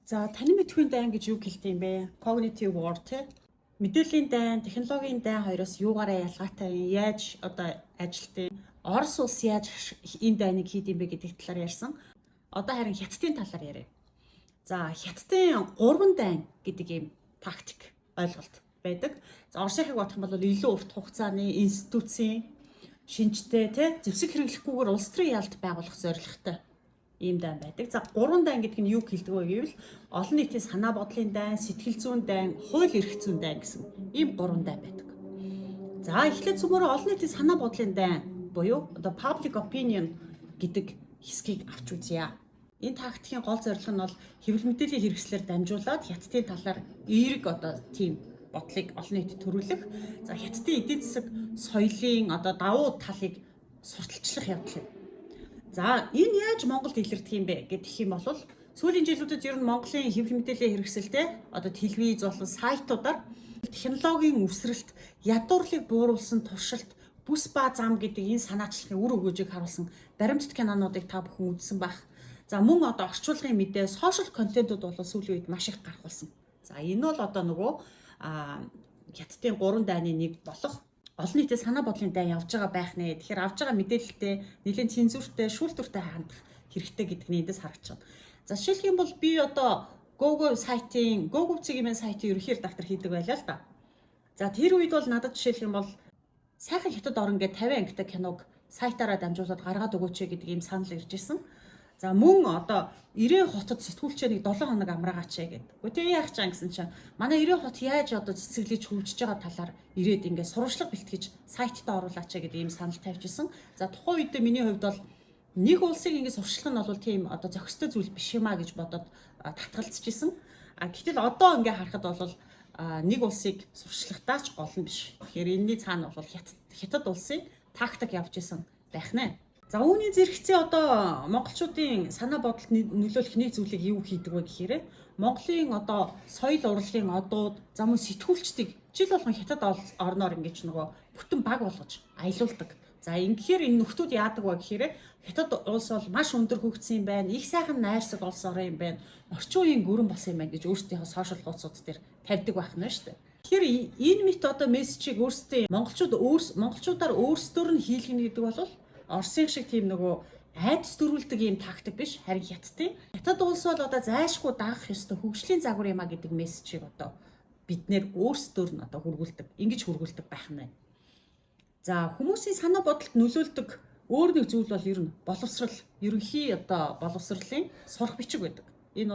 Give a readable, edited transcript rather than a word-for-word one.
За таны мэдхийн дайн гэж юу хэлдэг юм бэ? Cognitive war те. Мэдээллийн дайн, технологийн дайн хоёроос юугаараа ялгаатай юм? Яаж одоо ажилтیں۔ Орос улс яаж энэ дайныг хийд юм бэ гэдэг талаар ярьсан. Одоо харин хятадын талаар яриа. За хятадын 3 дайн гэдэг ийм тактик ойлголт байдаг. За Оросыг бодох юм бол илүү урт хугацааны институцийн шинжтэй те зэвсэг хэрэглэхгүйгээр улс төрийн ялд байгуулах зорилготой ийм дайн байдаг. За 3 дайн гэдэг нь юу хэлдэг вэ гэвэл олон нийтийн санаа бодлын дайн, сэтгэл зүйн дайн, хууль эрх зүйн дайн гэсэн ийм 3 дайн байдаг. За эхлээд зөвхөн олон нийтийн санаа бодлын дайн буюу одоо public opinion гэдэг хэсгийг авч үзье. Энэ тактикийн гол зорилго нь бол хэвлэл мэдээллийн хэрэгслээр дамжуулаад хятадын талаар эерэг одоо тийм бодлыг олон нийтэд төрүүлэх. За хятадын эдийн засаг соёлын одоо давуу талыг сурталчлах явдал юм. За энэ яаж Монголд илэрдэг юм бэ гэх юм бол сүүлийн жилүүдэд ер нь Монголын хэвлэл мэдээллийн хэрэгсэлтэй одоо телевиз болон сайтуудаар технологийн өвсрэлт, ядуурлыг бууруулсан туршилт, бүс ба зам гэдэг энэ санаачлагын үр өгөөжийг харуулсан баримтат кинонуудыг та бүхэн үзсэн байх. За мөн одоо орчуулгын мэдээ, сошиал контентууд бол сүүлийн үед маш их гарах болсон. За энэ бол одоо нөгөө хятадын 3 дайны нэг болох олон нийтийн санаа бодлын дайн явж байгаа байх нэ. Тэгэхээр авж байгаа мэдээлэлтэй нэлээд цензуртэй, шүүлтүртэй хандах хэрэгтэй гэдэг нь эндээс харагдаж байна. За жишээлх юм бол би одоо Google цэгийн сайтын ерөнхий редактор хийдэг байлаа л да. За тэр үед бол надад жишээлх юм бол сайхан хятад орн гэдэг 50 ангитай киног сайтаараа дамжуулаад гаргаад өгөөч гэдэг ийм санал ирж ирсэн. За мөн одоо 90 хотод сэтгүүлчээ нэг 7 хоног амраагаач гэдэг. Гэхдээ яах чам гэсэн чинь манай 90 хот яаж одоо цэцэглэж хөгжиж байгаа талаар ирээд ингээд сурвалжлага бэлтгэж сайтаа оруулаач гэдэг ийм санал тавьчихсан. За тухайн үед миний хувьд бол нэг улсыг ингээд сурчлах нь бол тийм одоо зохистой зүйл биш юм а гэж бодоод татгалзчихсэн. Гэтэл одоо ингээд харахад бол нэг улсыг сурчлахтаач гол нь биш. Тэгэхээр энэний цаана бол хятад улсын тактик явж исэн байх нэ. За үүний зэрэгцээ одоо монголчуудын санаа бодолд нөлөөлөх нэг зүйлийг юу хийдэг вэ гэхээр Монголын одоо соёл урлагийн одууд, за мөн сэтгүүлчдийг жил болгон хятад орноор ингэж нөгөө бүтэн баг болгож аялуулдаг. За ингэхээр энэ нөхдүүд яадаг вэ гэхээр хятад улс бол маш өндөр хөгжсөн юм байна, их сайхан найрсаг улс орн юм байна, орчин үеийн гүрэн болсон юм байна гэж өөрсдийнхөө сошиал хуудасууд дээр тавьдаг байх нь шүү дээ. Тэгэхээр энэ мэт одоо мессежийг өөрсдөө монголчуудаар өөрсдөр нь хийлгэнэ гэдэг бол Оросын шиг тийм нөгөө айдас дөрүүлдэг ийм тактик биш, харин хятад улс бол одоо зайлшгүй даах ёстой хөгжлийн загвар юм а гэдэг мессежийг одоо бид нэр өөрсдөр нь одоо ингэж хөргүүлдэг байх нь. За хүмүүсийн санаа бодолд нөлөөлдөг өөр нэг зүйл бол ер нь боловсрал, ерөнхий одоо боловсролын сурах бичиг байдаг. Энэ бол